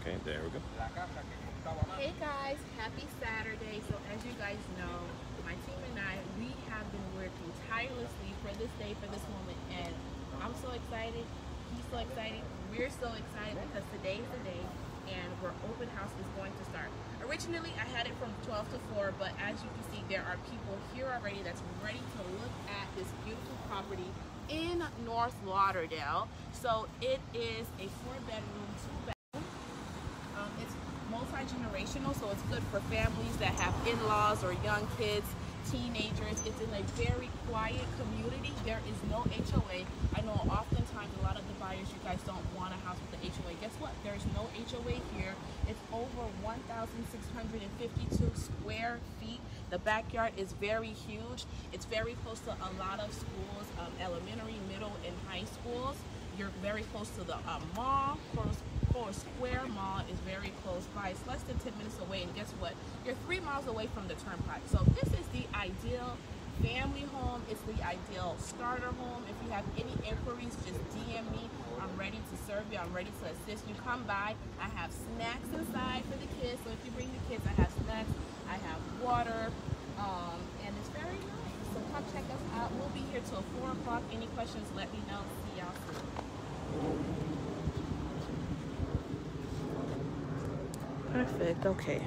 Okay, there we go. Hey guys, happy Saturday. So as you guys know, my team and I, we have been working tirelessly for this day, for this moment, and I'm so excited, he's so excited, we're so excited because today is the day and our open house is going to start. Originally I had it from 12 to 4, but as you can see, there are people here already that's ready to look at this beautiful property in North Lauderdale. So it is a 4-bedroom, 2-bedroom. It's multi-generational, so it's good for families that have in-laws or young kids, teenagers. It's in a very quiet community. There is no HOA. I know oftentimes a lot of the buyers, you guys don't want a house with the HOA. Guess what? There's no HOA here. It's over 1,652 square feet. The backyard is very huge. It's very close to a lot of schools, elementary, middle, and high schools. You're very close to the mall. Or Square Mall is very close by. It's less than 10 minutes away, and guess what? You're 3 miles away from the turnpike. So this is the ideal family home. It's the ideal starter home. If you have any inquiries, just DM me. I'm ready to serve you. I'm ready to assist you. Come by. I have snacks inside for the kids. So if you bring the kids, I have snacks. I have water, and it's very nice. So come check us out. We'll be here till 4 o'clock. Any questions, let me know. See y'all soon. Perfect. Okay.